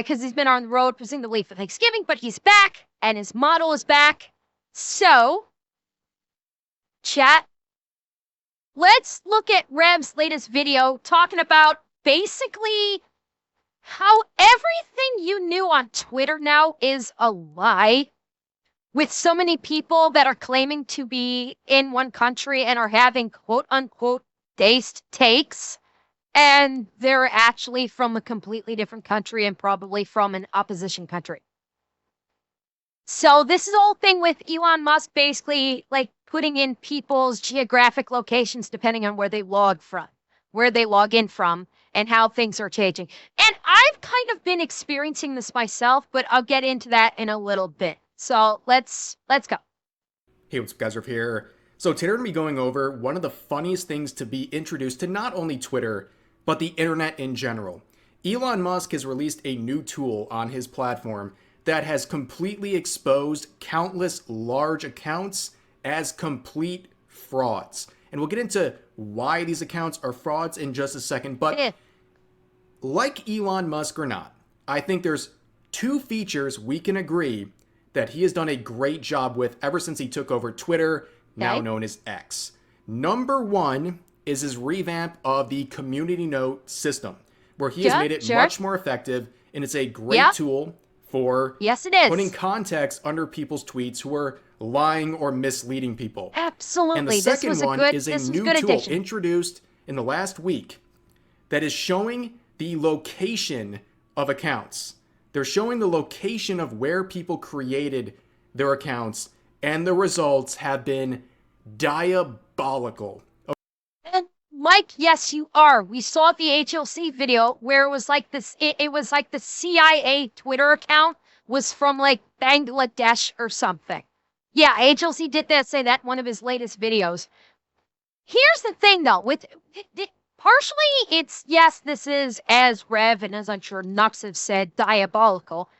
because he's been on the road, presumably for Thanksgiving, but he's back, and his model is back. So, chat, let's look at Rev's latest video talking about basically how everything you knew on Twitter now is a lie, with so many people that are claiming to be in one country and are having quote-unquote daced takes, and they're actually from a completely different country and probably from an opposition country. So this is the whole thing with Elon Musk basically like putting in people's geographic locations depending on where they log in from, and how things are changing. And I've kind of been experiencing this myself, but I'll get into that in a little bit. So let's go. Hey, what's up, guys? Riff here. So today we're going to be going over one of the funniest things to be introduced to not only Twitter, but the internet in general. Elon Musk has released a new tool on his platform that has completely exposed countless large accounts as complete frauds. And we'll get into why these accounts are frauds in just a second. But like Elon Musk or not, I think there's two features we can agree that he has done a great job with ever since he took over Twitter, now known as X. Number one is his revamp of the community note system, where he has made it much more effective, and it's a great tool for putting context under people's tweets who are lying or misleading people. Absolutely. And the second one is a new tool introduced in the last week that is showing the location of accounts. They're showing the location of where people created their accounts, and the results have been diabolical. And Mike, yes, you are. We saw the HLC video where it was like this. It was like the CIA Twitter account was from like Bangladesh or something. Yeah, HLC did that. Say that in one of his latest videos. Here's the thing, though. Partially, it's, yes, this is, as Rev and as I'm sure Nux have said, diabolical.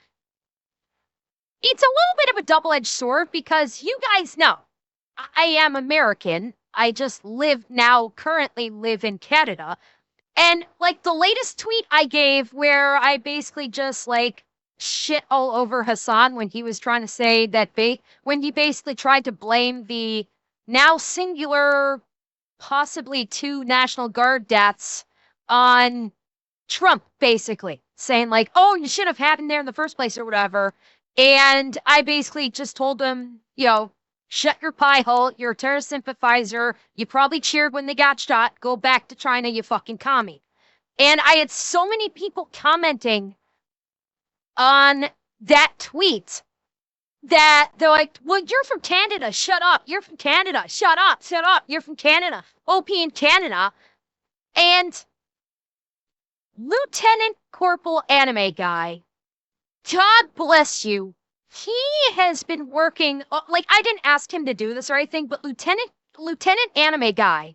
It's a little bit of a double-edged sword because you guys know, I am American. I just currently live in Canada. And, like, the latest tweet I gave where I basically just, like, shit all over Hassan when he was trying to say that, when he basically tried to blame the now singular possibly 2 National Guard deaths on Trump, basically. Saying like, oh, you should have happened there in the first place or whatever. And I basically just told him, shut your pie hole. You're a terrorist sympathizer. You probably cheered when they got shot. Go back to China, you fucking commie. And I had so many people commenting on that tweet that they're like, well, you're from Canada, shut up. You're from Canada, shut up, shut up. You're from Canada, OP in Canada. And Lieutenant Corporal Anime Guy, God bless you, he has been working, like, I didn't ask him to do this or anything, but Lieutenant Anime Guy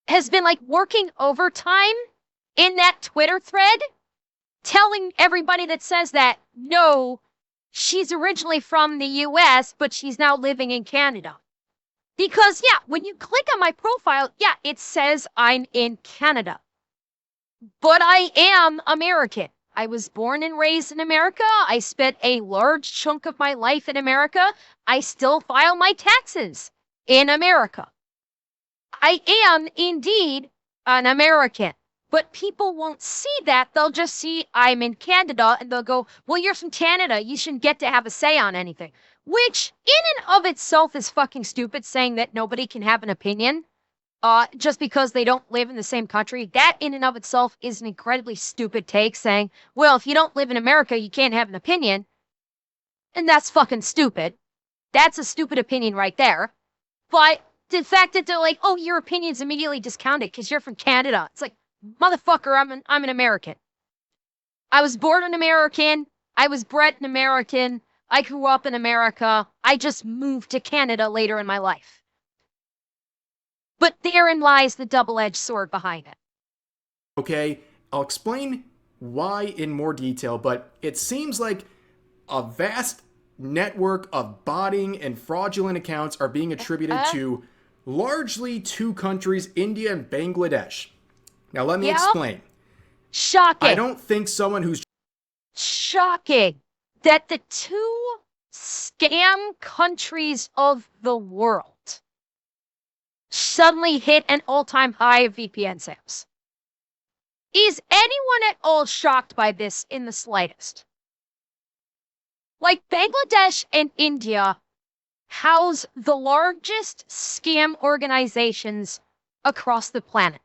has been, like, working overtime in that Twitter thread, telling everybody that says that, no, she's originally from the US, but she's now living in Canada. Because, yeah, when you click on my profile, yeah, it says I'm in Canada. But I am American. I was born and raised in America. I spent a large chunk of my life in America. I still file my taxes in America. I am indeed an American. But people won't see that. They'll just see I'm in Canada, and they'll go, well, you're from Canada. You shouldn't get to have a say on anything. Which, in and of itself, is fucking stupid, saying that nobody can have an opinion just because they don't live in the same country. That, in and of itself, is an incredibly stupid take, saying, well, if you don't live in America, you can't have an opinion. And that's fucking stupid. That's a stupid opinion right there. But the fact that they're like, oh, your opinion's immediately discounted because you're from Canada. It's like, motherfucker, I'm an American. I was born an American. I was bred an American. I grew up in America. I just moved to Canada later in my life. But therein lies the double-edged sword behind it. Okay, I'll explain why in more detail, but it seems like a vast network of botting and fraudulent accounts are being attributed to largely 2 countries, India and Bangladesh. Now, let me explain. Shocking. I don't think someone who's shocking that the two scam countries of the world suddenly hit an all-time high of VPN sales. Is anyone at all shocked by this in the slightest? Like, Bangladesh and India house the largest scam organizations across the planet.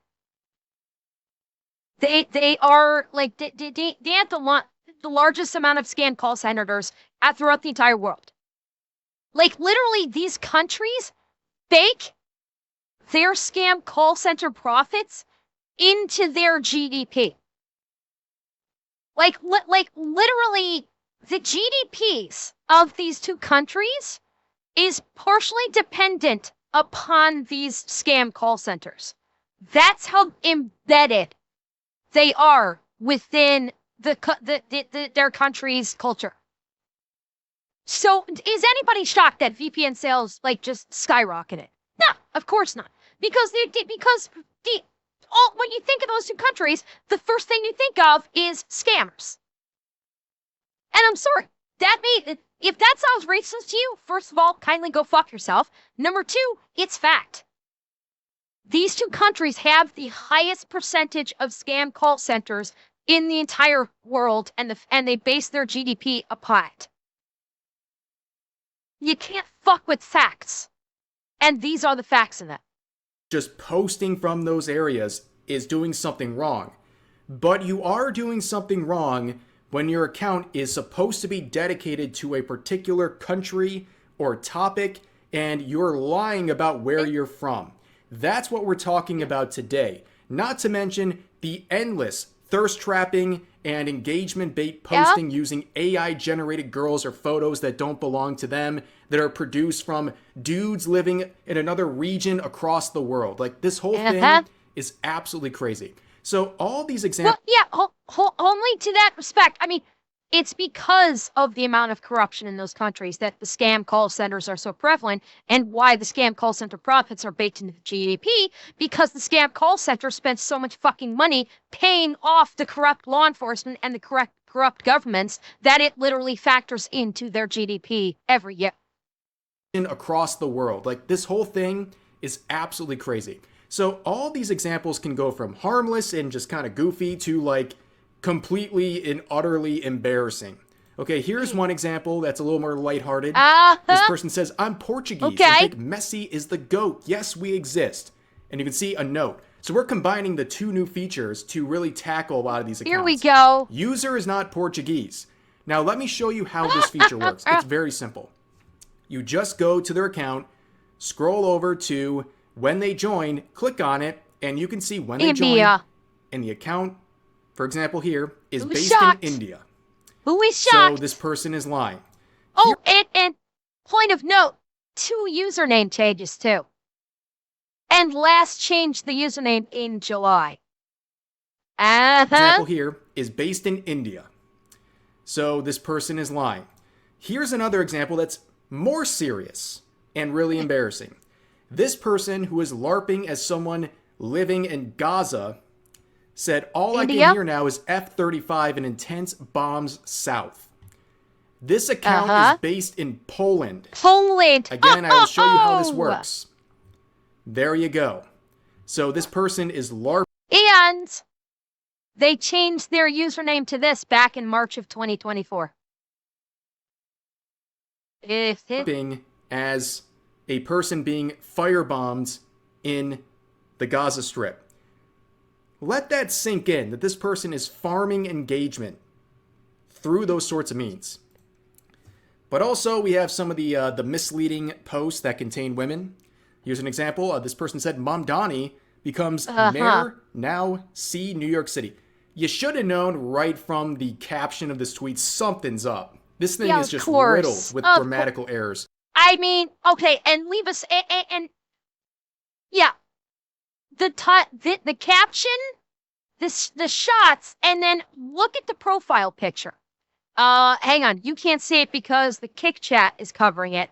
They are like they have the largest amount of scam call centers throughout the entire world. Like, literally, these countries bake their scam call center profits into their GDP. Like literally, the GDPs of these two countries is partially dependent upon these scam call centers. That's how embedded they are within their country's culture. So, is anybody shocked that VPN sales like just skyrocketed? No, of course not. Because when you think of those two countries, the first thing you think of is scammers. And I'm sorry, if that sounds racist to you, first of all, kindly go fuck yourself. Number two, it's fact. These two countries have the highest percentage of scam call centers in the entire world, and they base their GDP upon it. You can't fuck with facts. And these are the facts in that. Just posting from those areas is doing something wrong. But you are doing something wrong when your account is supposed to be dedicated to a particular country or topic, and you're lying about where you're from. That's what we're talking about today. Not to mention the endless thirst trapping and engagement bait posting using AI-generated girls or photos that don't belong to them, that are produced from dudes living in another region across the world. Like, this whole thing is absolutely crazy. So all these examples... Well, yeah, only to that respect. I mean, it's because of the amount of corruption in those countries that the scam call centers are so prevalent, and why the scam call center profits are baked into the GDP, because the scam call center spends so much fucking money paying off the corrupt law enforcement and the corrupt governments that it literally factors into their GDP every year. Across the world. Like, this whole thing is absolutely crazy. So all these examples can go from harmless and just kind of goofy to like completely and utterly embarrassing. Okay, here's one example that's a little more lighthearted. This person says, I'm Portuguese and think Messi is the GOAT. Yes, we exist. And you can see a note. So we're combining the two new features to really tackle a lot of these accounts. Here we go. User is not Portuguese. Now let me show you how this feature works. It's very simple. You just go to their account, scroll over to when they join, click on it, and you can see when they join. And the account, for example here, is based in India. Who is shocked? So this person is lying. Oh, and point of note, 2 username changes too. And last changed the username in July. Example here is based in India. So this person is lying. Here's another example that's more serious and really embarrassing. This person, who is LARPing as someone living in Gaza, said, all I can hear now is F-35 and intense bombs south. This account is based in Poland. Again, I will show you how this works. There you go. So this person is LARPing. And they changed their username to this back in March of 2024. As a person being firebombed in the Gaza Strip. Let that sink in, that this person is farming engagement through those sorts of means. But also, we have some of the misleading posts that contain women. Here's an example. This person said, Mom Donnie becomes mayor, now see New York City. You should have known right from the caption of this tweet, something's up. This thing is just riddled with grammatical errors. I mean, okay, and leave us, and yeah, the caption, the shots, and then look at the profile picture. Hang on, you can't see it because the Kick chat is covering it.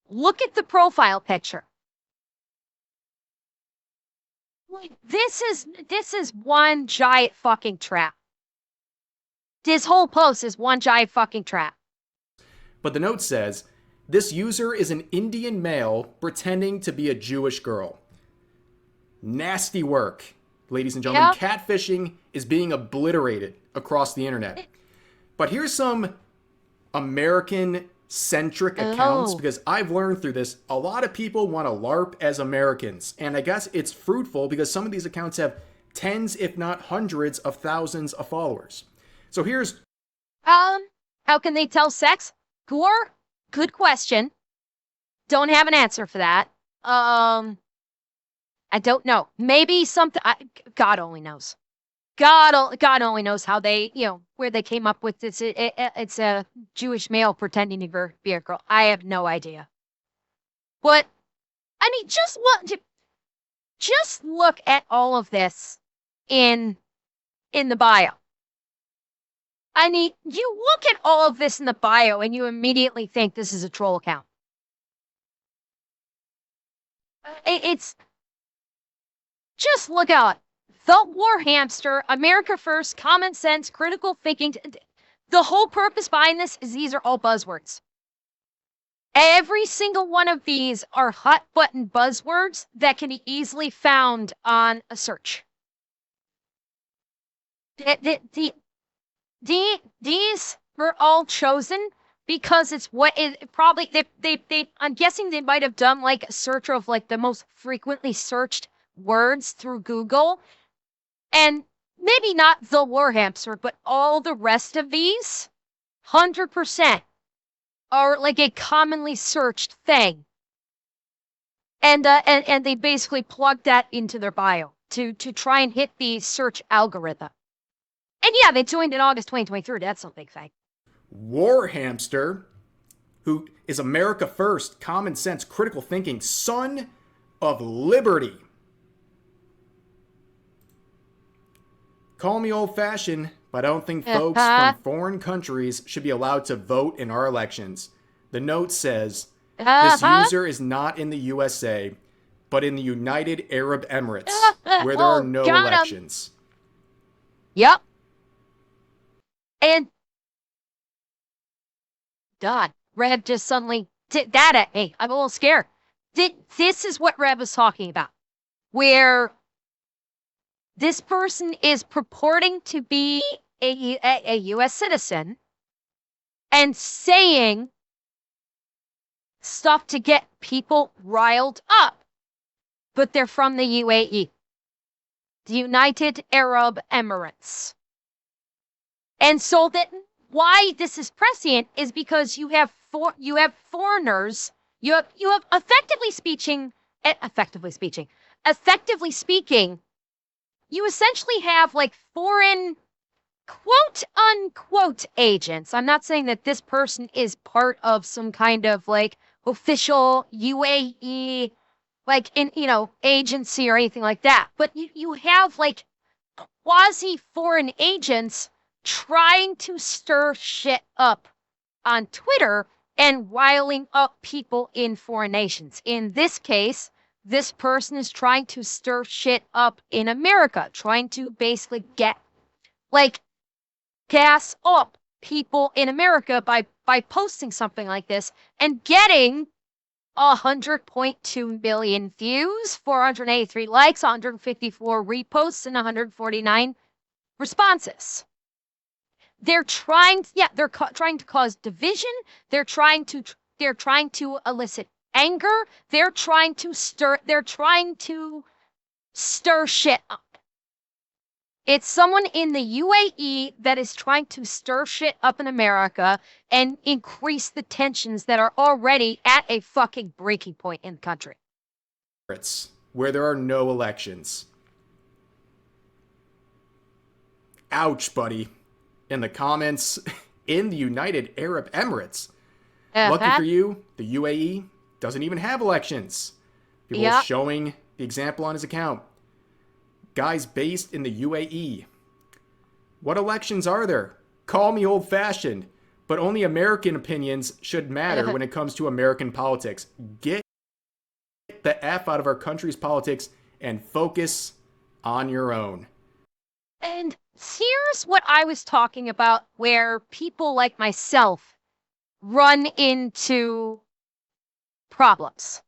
Look at the profile picture. Like, this is one giant fucking trap. This whole post is one giant fucking trap. But the note says, this user is an Indian male pretending to be a Jewish girl. Nasty work, ladies and gentlemen. Yeah. Catfishing is being obliterated across the internet. But here's some American-centric accounts, because I've learned through this, a lot of people want to LARP as Americans. And I guess it's fruitful because some of these accounts have tens, if not hundreds of thousands of followers. So here's... How can they tell sex? Gore? Good question. Don't have an answer for that. I don't know. Maybe something. God only knows. God only knows how they, where they came up with this. It's a Jewish male pretending to be a girl. I have no idea. But I mean, just look at all of this in the bio. I mean, you look at all of this in the bio and you immediately think this is a troll account. It's just look out. The War Hamster, America First, common sense, critical thinking. The whole purpose behind this is these are all buzzwords. Every single one of these are hot button buzzwords that can be easily found on a search. These were all chosen because it's what it probably they I'm guessing they might have done like a search of like the most frequently searched words through Google, and maybe not the War Hamster, but all the rest of these 100% are like a commonly searched thing, and they basically plugged that into their bio to try and hit the search algorithm. And yeah, they joined in August 2023. That's no big thing. War Hamster, who is America First, common sense, critical thinking, son of liberty. Call me old-fashioned, but I don't think folks from foreign countries should be allowed to vote in our elections. The note says, this user is not in the USA, but in the United Arab Emirates, where there are no elections. Yep. And God, Reb just suddenly did that at me. I'm a little scared. This is what Reb was talking about, where this person is purporting to be a U.S. citizen and saying stuff to get people riled up, but they're from the UAE, the United Arab Emirates. And so that why this is prescient is because you have foreigners, you have effectively speaking, you essentially have like foreign quote unquote agents. I'm not saying that this person is part of some kind of like official UAE like agency or anything like that, but you have like quasi foreign agents trying to stir shit up on Twitter and riling up people in foreign nations. In this case, this person is trying to stir shit up in America, trying to basically gas up people in America by posting something like this and getting 100.2 million views, 483 likes, 154 reposts, and 149 responses. They're trying to cause division. They're trying to elicit anger. They're trying to stir shit up. It's someone in the UAE that is trying to stir shit up in America and increase the tensions that are already at a fucking breaking point in the country. Where there are no elections. Ouch, buddy. In the comments, in the United Arab Emirates. Lucky for you, the UAE doesn't even have elections. People showing the example on his account. Guys based in the UAE. What elections are there? Call me old-fashioned, but only American opinions should matter when it comes to American politics. Get the F out of our country's politics and focus on your own. And Here's what I was talking about where people like myself run into problems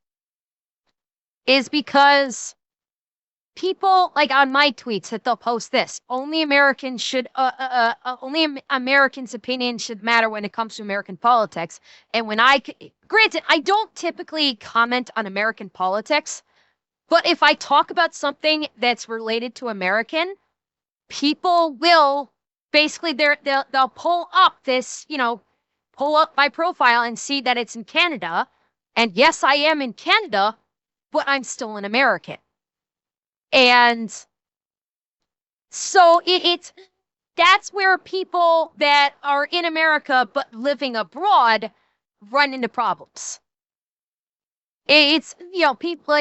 is because people like on my tweets that they'll post this only Americans' opinion should matter when it comes to American politics. And granted, I don't typically comment on American politics, but if I talk about something that's related to American, people will basically they'll pull up pull up my profile and see that it's in Canada. And yes, I am in Canada, but I'm still an American. And so it's that's where people that are in America but living abroad run into problems. It's people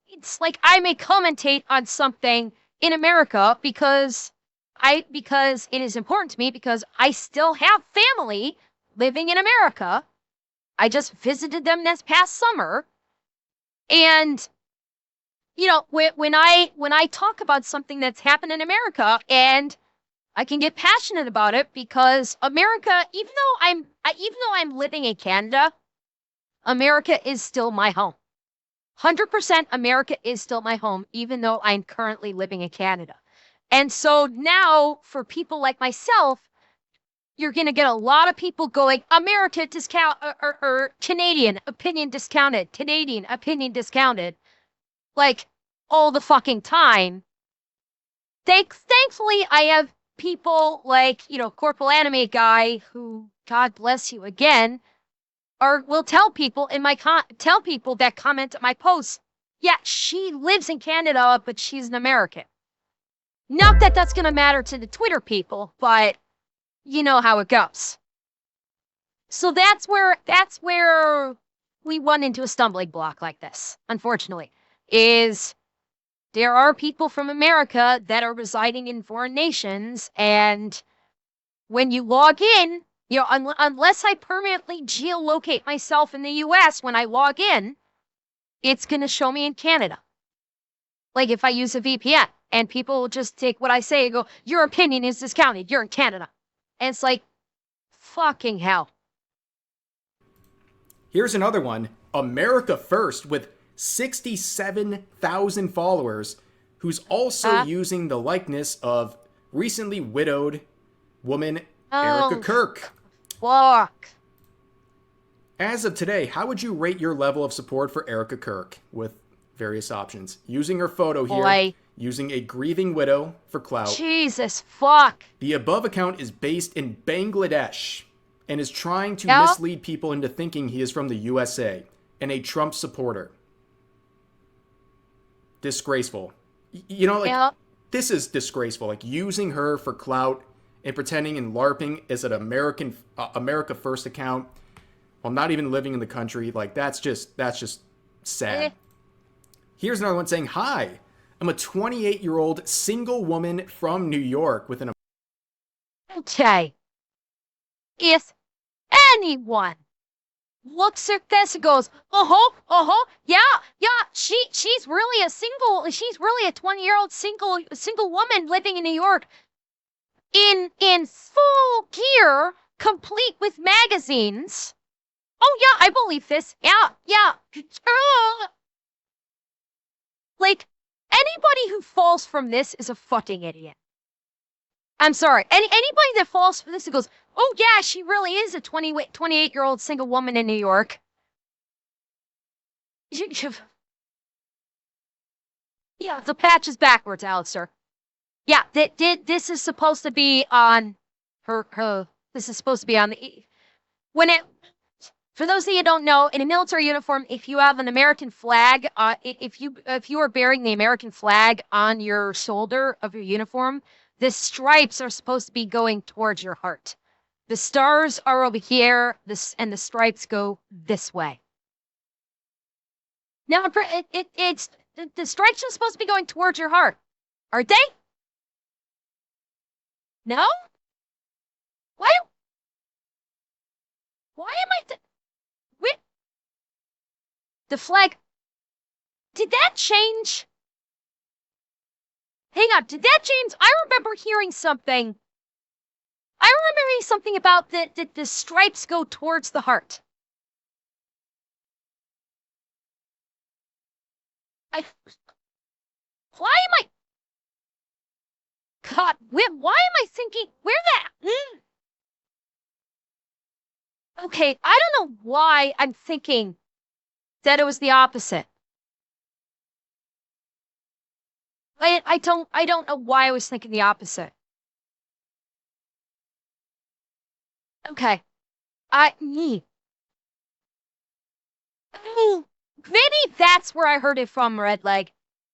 it's like I may commentate on something in America because it is important to me because I still have family living in America. I just visited them this past summer. And when I talk about something that's happened in America, and I can get passionate about it because America, even though I'm living in Canada, America is still my home. 100% America is still my home, even though I'm currently living in Canada. And so now, for people like myself, you're going to get a lot of people going, America discount or Canadian opinion discounted, Canadian opinion discounted, like all the fucking time. Thankfully, I have people like, Corporal Anime Guy, who, God bless you again, or will tell people tell people that comment on my posts, yeah, she lives in Canada, but she's an American. Not that that's going to matter to the Twitter people, but you know how it goes. So that's where we run into a stumbling block like this, unfortunately, is there are people from America that are residing in foreign nations, and when you log in, unless I permanently geolocate myself in the US when I log in, it's going to show me in Canada. Like if I use a VPN, and people will just take what I say and go, your opinion is discounted, you're in Canada. And it's like, fucking hell. Here's another one, America First, with 67,000 followers, who's also using the likeness of recently widowed woman Erica Oh, Kirk. fuck. As of today, how would you rate your level of support for Erica Kirk with various options? Using her photo here, Boy. using a grieving widow for clout. Jesus, fuck. The above account is based in Bangladesh and is trying to Yeah. mislead people into thinking he is from the USA and a Trump supporter. Disgraceful. Yeah. This is disgraceful. Like, using her for clout and pretending and LARPing as an America First account while not even living in the country. Like, that's just sad. Here's another one saying, hi, I'm a 28-year-old single woman from New York with an... Okay. If anyone looks at this and goes, yeah, she's really a 20-year-old single woman living in New York in full gear, complete with magazines. Oh yeah, I believe this. Yeah. Like, anybody who falls from this is a fucking idiot. I'm sorry. Anybody that falls for this and goes, oh yeah, she really is a 28-year-old single woman in New York. Yeah, the patch is backwards, Alistair. Yeah, this is supposed to be on her. This is supposed to be on the when it. For those of you who don't know, in a military uniform, if you have an American flag, if you are bearing the American flag on your shoulder of your uniform, the stripes are supposed to be going towards your heart. The stars are over here, and the stripes go this way. Now, it's the stripes are supposed to be going towards your heart, aren't they? No? Why? Why am I? Wait, the flag. Did that change? hang on. Did that, James? I remember hearing something. I remember hearing something about that the stripes go towards the heart. I, why am I, God, why am I thinking, where that? Okay, I don't know why I'm thinking that it was the opposite. I don't know why I was thinking the opposite. Okay. Me. Maybe that's where I heard it from, Red Leg.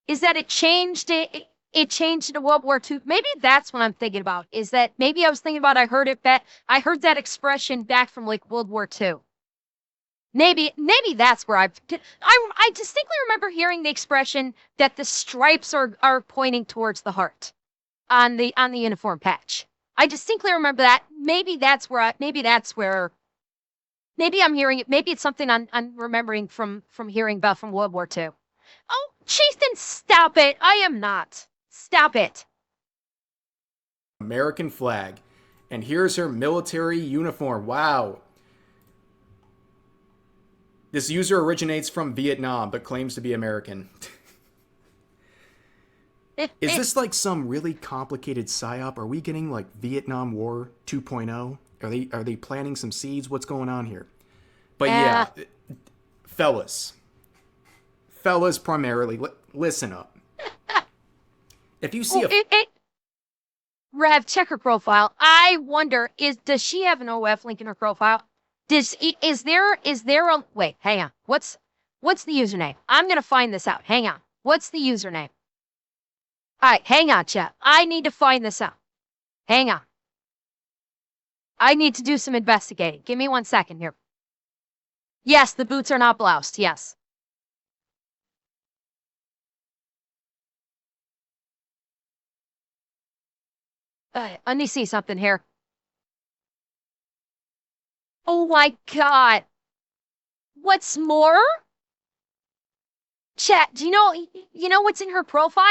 Is that it changed into World War II. Maybe that's what I'm thinking about. Is that maybe I was thinking about I heard that expression back from like World War II. Maybe that's where I distinctly remember hearing the expression that the stripes are pointing towards the heart on the uniform patch. I distinctly remember that. Maybe I'm hearing it. Maybe it's something I'm remembering from hearing about from World War II. Oh, Chieftain, stop it. I am not. Stop it. American flag. And here's her military uniform. Wow. This user originates from Vietnam but claims to be American. Is this like some really complicated psyop? Are we getting like Vietnam War 2.0? Are they planting some seeds? What's going on here? But yeah, fellas primarily, listen up. If you see Rev, check her profile. I wonder, does she have an OF link in her profile? Is there a wait? Hang on. What's the username? I'm gonna find this out. Hang on. What's the username? All right, hang on, chat. I need to find this out. Hang on. I need to do some investigating. Give me 1 second here. Yes, the boots are not bloused. Yes. Let me see something here. Oh my God. What's more? Chat, do you know what's in her profile?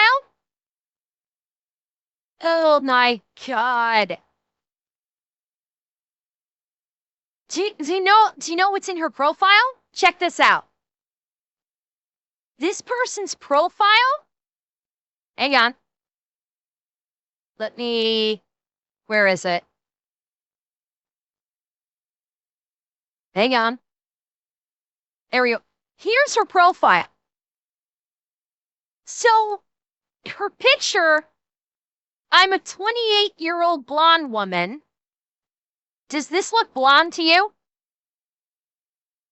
Oh my God. Do you know what's in her profile? Check this out. This person's profile? Hang on. Where is it? Hang on. There we go. Here's her profile. So, her picture, I'm a 28-year-old blonde woman. Does this look blonde to you?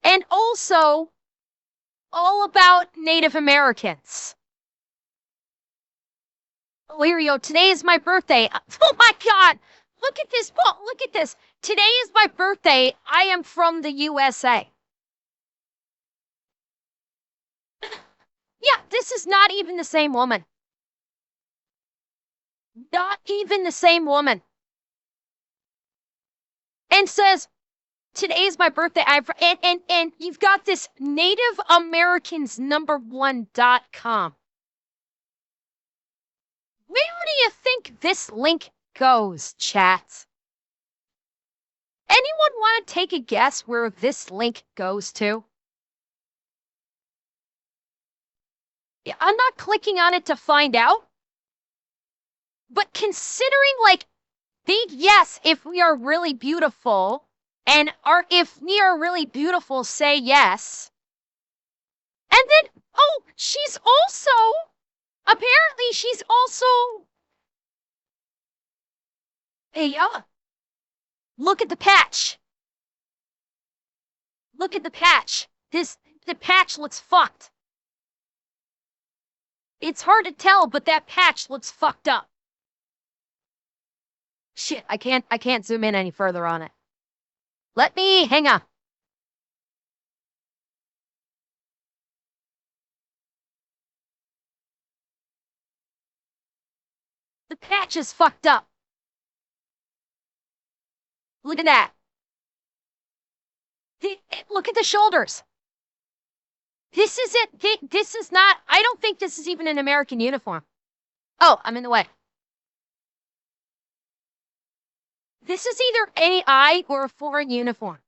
And also, all about Native Americans. Lirio, today is my birthday. Oh my God! Look at this. Look at this. Today is my birthday. I am from the USA. Yeah, this is not even the same woman. Not even the same woman. And says, today's my birthday. And you've got this Native Americans #1.com. Where do you think this link goes, chat? Anyone want to take a guess where this link goes to? Yeah, I'm not clicking on it to find out. But considering, like, yes, if we are really beautiful, and if we are really beautiful, say yes. And then, oh, apparently she's also, hey, look at the patch. Look at the patch. The patch looks fucked. It's hard to tell, but that patch looks fucked up. Shit, I can't zoom in any further on it. Hang on. The patch is fucked up. Look at that. Look at the shoulders. This is it. This is not, I don't think this is even an American uniform. Oh, I'm in the way. This is either AI or a foreign uniform.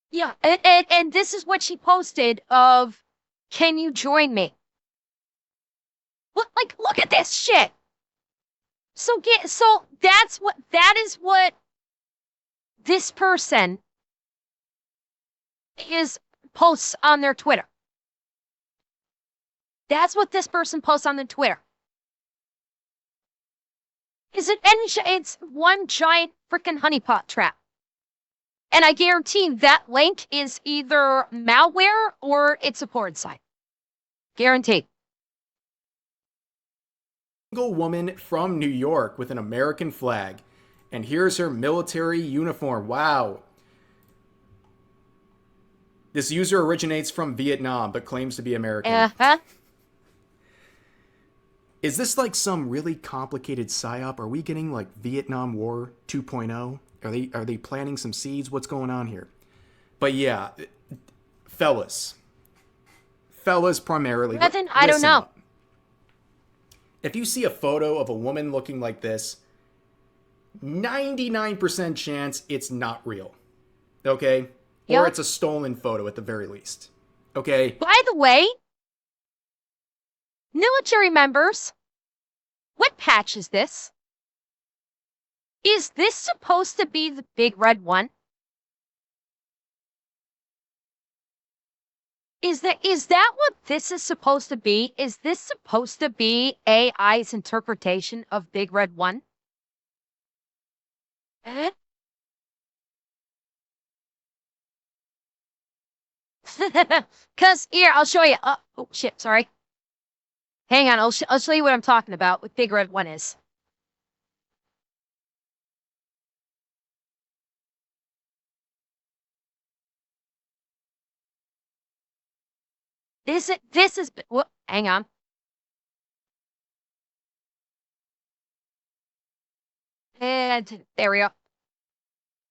Yeah, and this is what she posted of, can you join me? Look at this shit. So that is what this person is posts on their Twitter. That's what this person posts on their Twitter. It's one giant freaking honeypot trap. And I guarantee that link is either malware or it's a porn site. Guaranteed. Single woman from New York with an American flag. And here's her military uniform. Wow. This user originates from Vietnam but claims to be American. Uh-huh. Is this like some really complicated psyop? Are we getting like Vietnam War 2.0? Are they planting some seeds? What's going on here? But yeah, fellas primarily. Nothing, I don't know. Up. If you see a photo of a woman looking like this, 99% chance it's not real. Okay? Yep. Or it's a stolen photo at the very least. Okay? By the way, military members, what patch is this? Is this supposed to be the big red one? Is that what this is supposed to be? Is this supposed to be AI's interpretation of Big Red One? Cause here, I'll show you. Oh shit, sorry. Hang on, I'll show you what I'm talking about. What Big Red One is. This is. Whoop, hang on. And there we go.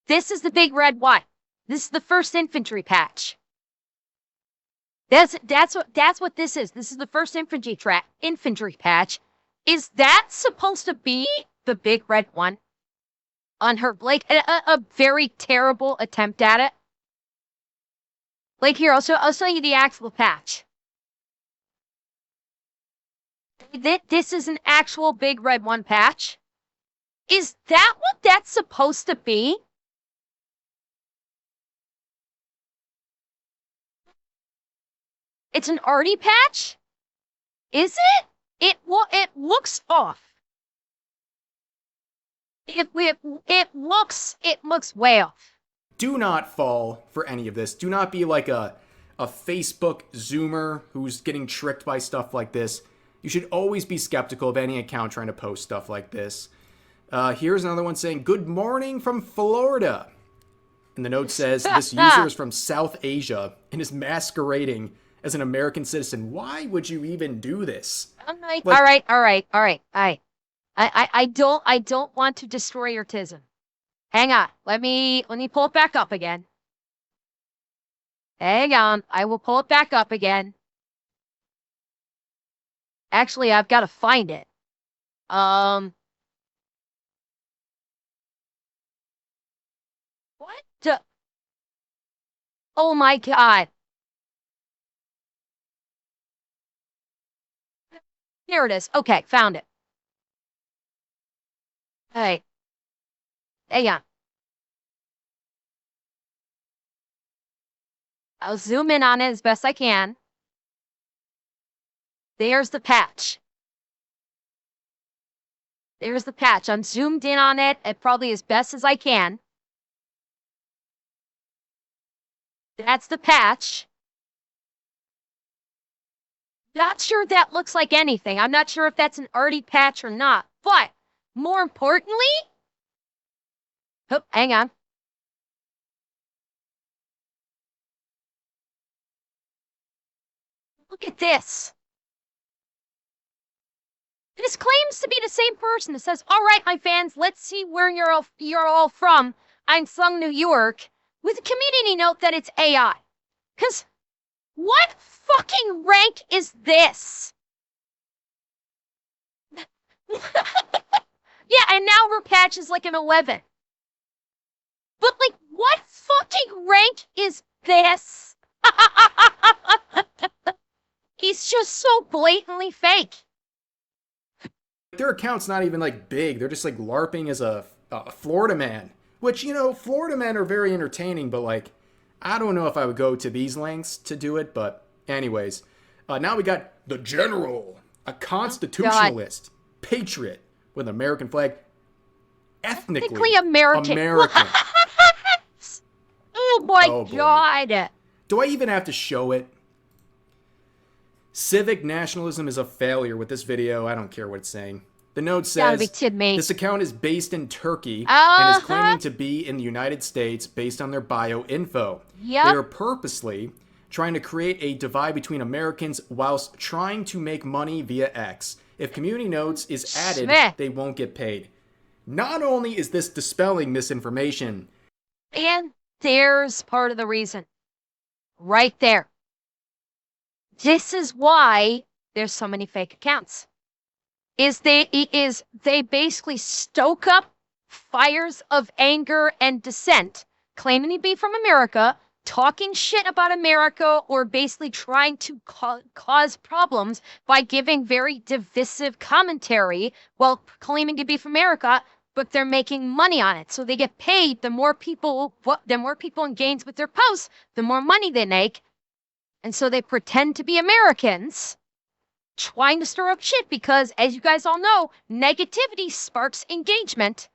This is the Big Red One. This is the first infantry patch. That's what this is. This is the first infantry patch. Is that supposed to be the Big Red One? On her, like a very terrible attempt at it. Like here, I'll show you the actual patch. This is an actual Big Red One patch. Is that what that's supposed to be? It's an arty patch? Is it? It looks off. It looks way off. Do not fall for any of this. Do not be like a Facebook Zoomer who's getting tricked by stuff like this. You should always be skeptical of any account trying to post stuff like this. Here's another one saying, "Good morning from Florida." And the note says, this user is from South Asia and is masquerading as an American citizen. Why would you even do this? I'm like, all right. I don't want to destroy your tism. Hang on. Let me pull it back up again. Hang on. I will pull it back up again. Actually, I've got to find it. What? Oh my God. Here it is. Okay, found it. Hey. Hang on. I'll zoom in on it as best I can. There's the patch. There's the patch. I'm zoomed in on it probably as best as I can. That's the patch. Not sure that looks like anything. I'm not sure if that's an arty patch or not. But more importantly, oh, hang on. Look at this. This claims to be the same person. It says, "All right, my fans, let's see where you're all from. I'm from New York," with a community note that it's AI. Because What fucking rank is this? Yeah, and now her patch is like an 11. But, like, what fucking rank is this? He's just so blatantly fake. Their account's not even like big. They're just like LARPing as a Florida man, which, you know, Florida men are very entertaining, but like, I don't know if I would go to these lengths to do it. But, anyways, now we got the General, a constitutionalist, patriot with an American flag, ethnically American. American. Oh my God. Do I even have to show it? Civic nationalism is a failure with this video. I don't care what it's saying. The note says, this account is based in Turkey and is claiming to be in the United States based on their bio info. They are purposely trying to create a divide between Americans whilst trying to make money via X. If community notes is added, they won't get paid. Not only is this dispelling misinformation, and there's part of the reason. Right there. This is why there's so many fake accounts. They basically stoke up fires of anger and dissent, claiming to be from America, talking shit about America, or basically trying to cause problems by giving very divisive commentary while claiming to be from America, but they're making money on it. So they get paid. The more people engage with their posts, the more money they make. And so they pretend to be Americans, trying to stir up shit because, as you guys all know, negativity sparks engagement.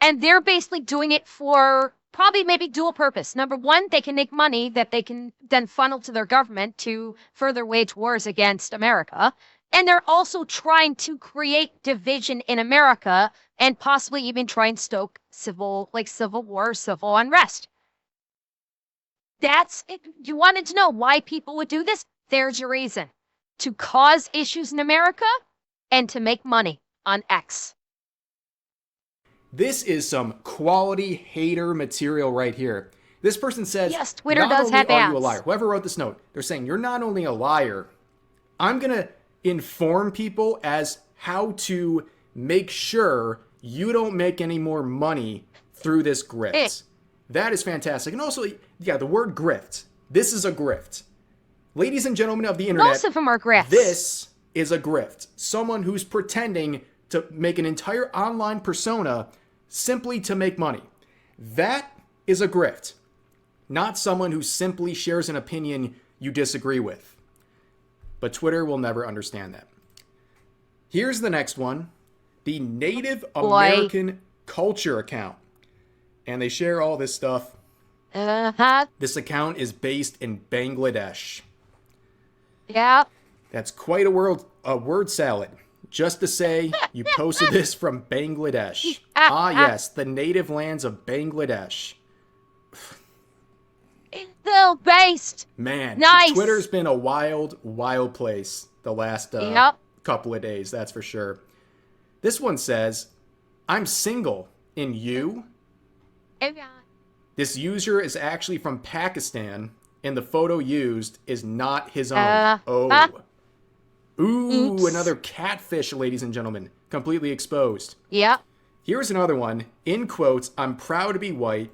And they're basically doing it for probably maybe dual purpose. Number one, they can make money that they can then funnel to their government to further wage wars against America. And they're also trying to create division in America and possibly even try and stoke civil war, civil unrest. That's it. You wanted to know why people would do this? There's your reason. To cause issues in America and to make money on X. This is some quality hater material right here. This person says, yes, Twitter does have ads. Not only are you a liar, whoever wrote this note, they're saying you're not only a liar, I'm going to inform people as how to make sure you don't make any more money through this grift. That is fantastic. And also, yeah, the word grift. This is a grift. Ladies and gentlemen of the internet, most of them are grifts. This is a grift. Someone who's pretending to make an entire online persona simply to make money. That is a grift. Not someone who simply shares an opinion you disagree with. But Twitter will never understand that. Here's the next one. The Native American Culture account. And they share all this stuff. This account is based in Bangladesh. Yeah. That's quite a word salad. Just to say, you posted this from Bangladesh. Yes, the native lands of Bangladesh. It's still based. Man, nice. Twitter's been a wild, wild place the last couple of days, that's for sure. This one says, I'm single, and you? This user is actually from Pakistan, and the photo used is not his own. Ooh, oops. Another catfish, ladies and gentlemen. Completely exposed. Yeah. Here's another one. In quotes, I'm proud to be white.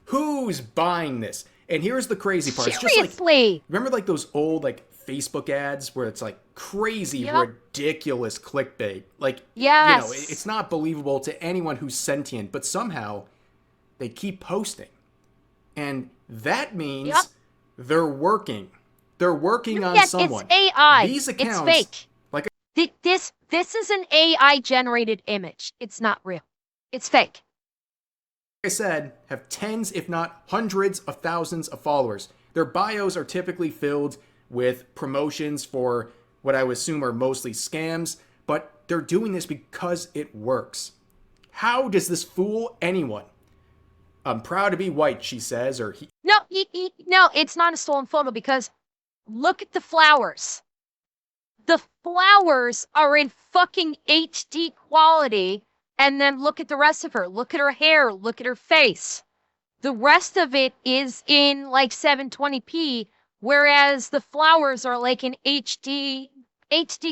Who's buying this? And here's the crazy part. Seriously? It's just like, remember like those old like Facebook ads where it's like crazy, ridiculous clickbait? Like, yes. You know, it's not believable to anyone who's sentient, but somehow they keep posting. And that means they're working. They're working on someone. It's AI. These accounts, it's fake. Like this is an AI generated image. It's not real. It's fake. Like I said, have tens, if not hundreds of thousands of followers. Their bios are typically filled with promotions for what I would assume are mostly scams, but they're doing this because it works. How does this fool anyone? I'm proud to be white, she says, or he... No, it's not a stolen photo because look at the flowers. The flowers are in fucking HD quality, and then look at the rest of her. Look at her hair. Look at her face. The rest of it is in like 720p, whereas the flowers are like in HD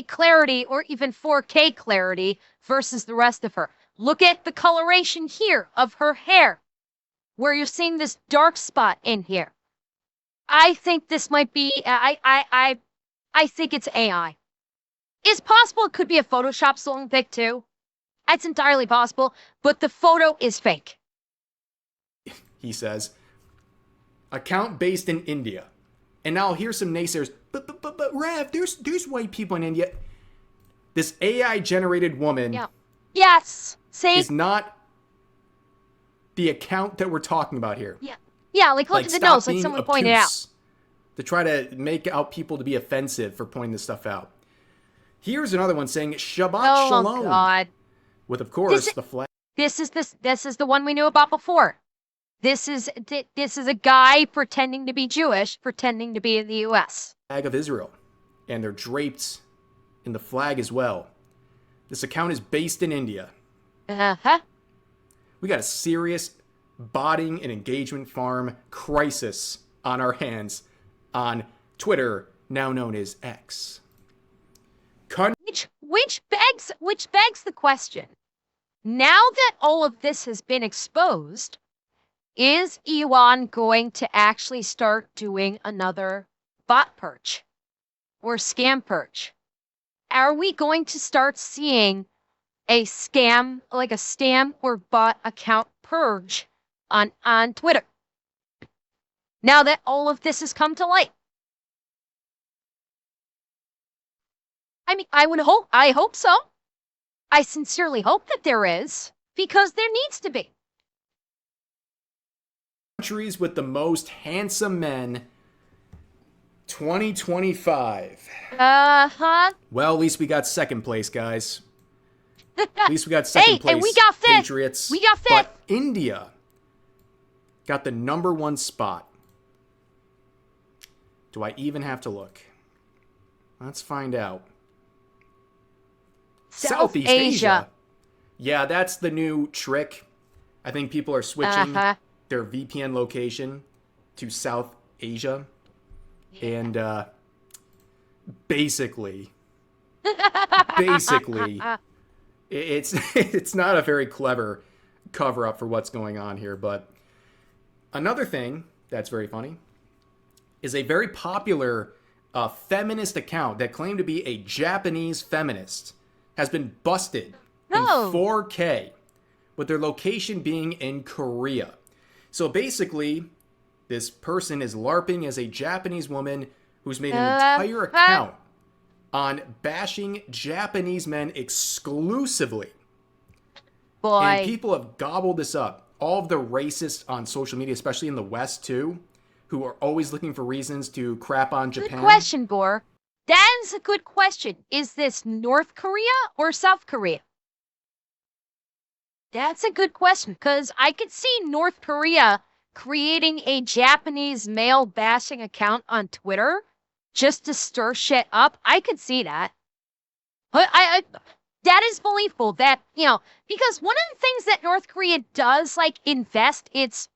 clarity or even 4K clarity versus the rest of her. Look at the coloration here of her hair, where you're seeing this dark spot in here. I think this might be, I think it's AI. It's possible it could be a Photoshop stolen pic too. It's entirely possible, but the photo is fake. He says, account based in India. And now here's some naysayers. But Rev, there's white people in India. This AI generated woman Yes. See? is not the account that we're talking about here. Yeah, like look at the nose, like someone pointed out. To try to make out people to be offensive for pointing this stuff out. Here's another one saying Shabbat Shalom. Oh God. With, of course, the flag. This is the one we knew about before. This is a guy pretending to be Jewish, pretending to be in the U.S. Flag of Israel. And they're draped in the flag as well. This account is based in India. Uh-huh. We got a serious botting and engagement farm crisis on our hands on Twitter, now known as X. Which begs the question. Now that all of this has been exposed, is Elon going to actually start doing another bot purge or scam purge? Are we going to start seeing a scam, like a scam or bot account purge on Twitter? Now that all of this has come to light. I mean, I hope so. I sincerely hope that there is, because there needs to be. Countries with the most handsome men 2025. Uh-huh. Well, at least we got second place, guys. At least we got second place. And we got fifth. Patriots. We got fifth. But India got the #1 spot. Do I even have to look? Let's find out. Southeast Asia. Yeah, that's the new trick. I think people are switching their VPN location to South Asia. And basically, it's not a very clever cover-up for what's going on here. But another thing that's very funny is a very popular feminist account that claimed to be a Japanese feminist has been busted in 4K, with their location being in Korea. So basically, this person is LARPing as a Japanese woman who's made an entire account on bashing Japanese men exclusively. Boy. And people have gobbled this up. All of the racists on social media, especially in the West too, who are always looking for reasons to crap on Japan. Good question, Bor. That is a good question. Is this North Korea or South Korea? That's a good question, because I could see North Korea creating a Japanese male bashing account on Twitter just to stir shit up. I could see that. But that is believable that, because one of the things that North Korea does, like, invest its,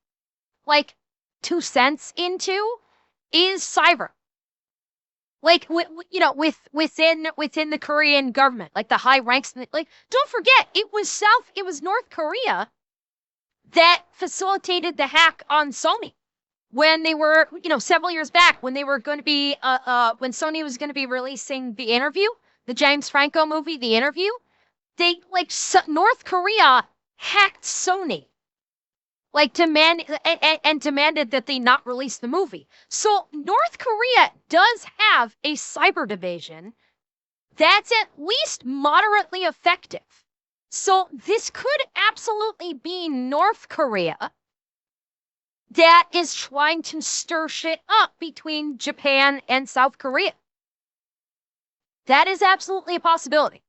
like, 2 cents into is cyber. Like, within the Korean government, like the high ranks, like, don't forget, it was North Korea that facilitated the hack on Sony when they were, several years back when they were going to be, when Sony was going to be releasing The Interview, the James Franco movie, The Interview. They, North Korea hacked Sony. Demanded that they not release the movie. So North Korea does have a cyber division that's at least moderately effective. So this could absolutely be North Korea that is trying to stir shit up between Japan and South Korea. That is absolutely a possibility.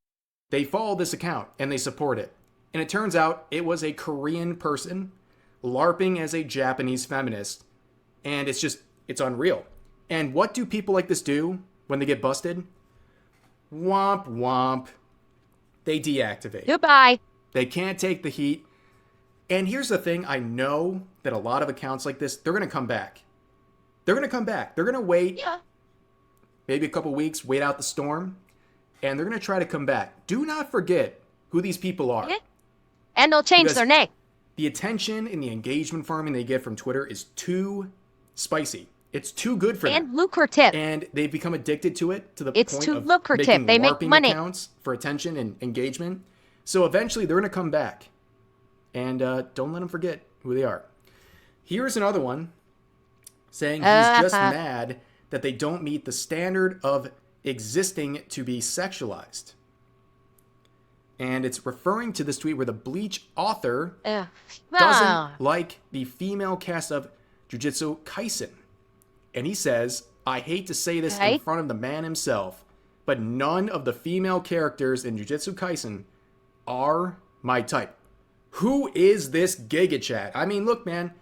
They follow this account and they support it. And it turns out it was a Korean person LARPing as a Japanese feminist. And it's unreal. And what do people like this do when they get busted? Womp womp. They deactivate. Goodbye. They can't take the heat. And here's the thing, I know that a lot of accounts like this, they're going to come back. They're going to come back. They're going to wait Yeah. maybe a couple weeks, wait out the storm, and they're going to try to come back. Do not forget who these people are. Yeah. And they'll change Because their name. the attention and the engagement farming they get from Twitter is too spicy. It's too good for them. And lucrative. And they've become addicted to it to the It's point too of lucrative. making They make LARPing money. accounts for attention and engagement. So eventually they're going to come back. And don't let them forget who they are. Here's another one saying he's just mad that they don't meet the standard of existing to be sexualized. And it's referring to this tweet where the Bleach author doesn't like the female cast of Jujutsu Kaisen. And he says, I hate to say this in front of the man himself, but none of the female characters in Jujutsu Kaisen are my type. Who is this Giga Chat? I mean, look, man,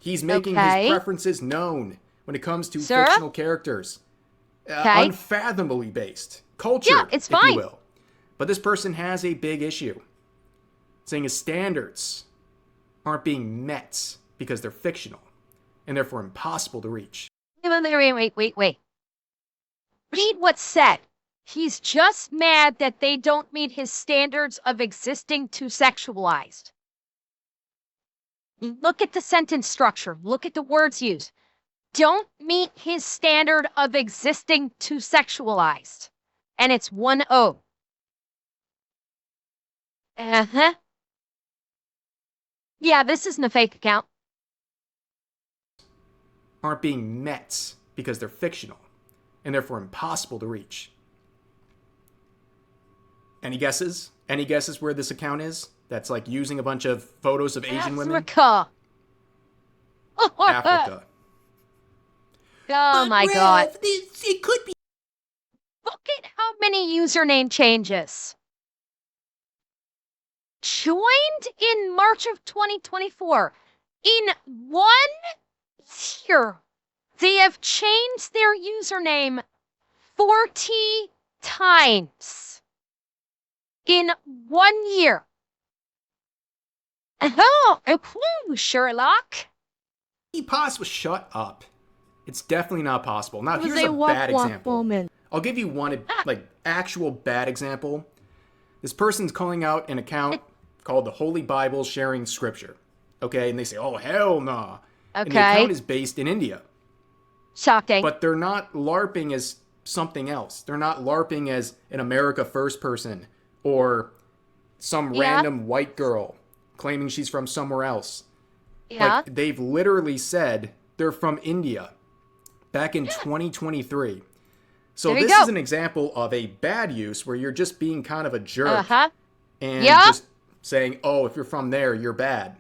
he's making his preferences known when it comes to fictional characters. Unfathomably based. Culture, it's if you fine. will. But this person has a big issue. Saying his standards aren't being met because they're fictional and therefore impossible to reach. Wait. Read what's said. He's just mad that they don't meet his standards of existing too sexualized. Look at the sentence structure. Look at the words used. Don't meet his standard of existing too sexualized. And it's 1-0. Yeah, this isn't a fake account. Aren't being met because they're fictional and therefore impossible to reach. Any guesses? Any guesses where this account is? That's like using a bunch of photos of Asian women? Africa. Africa. Oh my god. It could be. Look at how many username changes. Joined in March of 2024. In 1 year, they have changed their username 40 times. In 1 year. Oh, a clue, Sherlock. Possible. Shut up. It's definitely not possible. Now, here's a bad example. Moment. I'll give you one, like, actual bad example. This person's calling out an account called the Holy Bible Sharing Scripture. Okay, and they say, oh, hell nah. And the account is based in India. Shocking. But they're not LARPing as something else. They're not LARPing as an America First person or some random white girl claiming she's from somewhere else. Yeah. Like, they've literally said they're from India back in 2023. So this is an example of a bad use where you're just being kind of a jerk and just saying, oh, if you're from there, you're bad,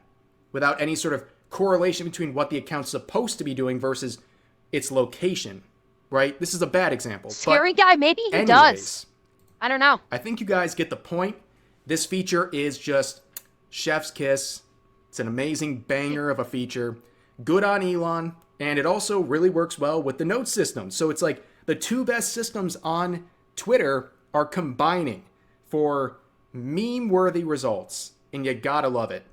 without any sort of correlation between what the account's supposed to be doing versus its location, right? This is a bad example. Scary guy, maybe he does. I don't know. I think you guys get the point. This feature is just chef's kiss. It's an amazing banger of a feature. Good on Elon. And it also really works well with the note system. So it's like the two best systems on Twitter are combining for meme-worthy results. And you gotta love it.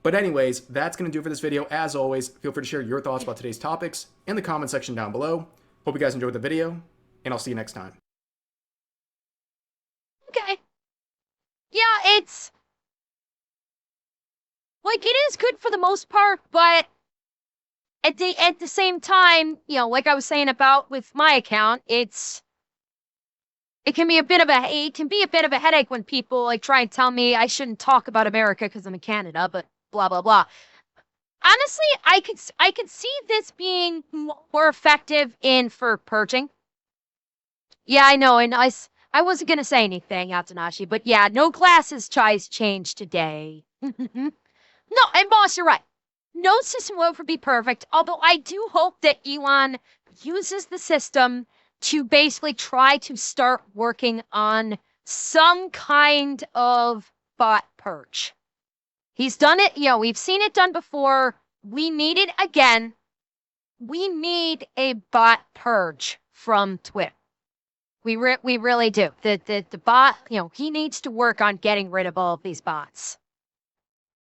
But anyways, that's going to do it for this video. As always, feel free to share your thoughts about today's topics in the comment section down below. Hope you guys enjoyed the video, and I'll see you next time. Okay. Yeah, it's... like, it is good for the most part, but at the same time, you know, like I was saying about with my account, it can be a bit of a headache when people like try and tell me I shouldn't talk about America because I'm in Canada, but blah blah blah. Honestly, I could see this being more effective for purging. Yeah, I know, and I wasn't gonna say anything, Atanashi, but yeah, no glasses changed today. No, and boss, you're right. No system will ever be perfect, although I do hope that Elon uses the system to basically try to start working on some kind of bot purge. He's done it, you know, we've seen it done before. We need it again. We need a bot purge from Twitter. We really do. The bot, you know, he needs to work on getting rid of all of these bots.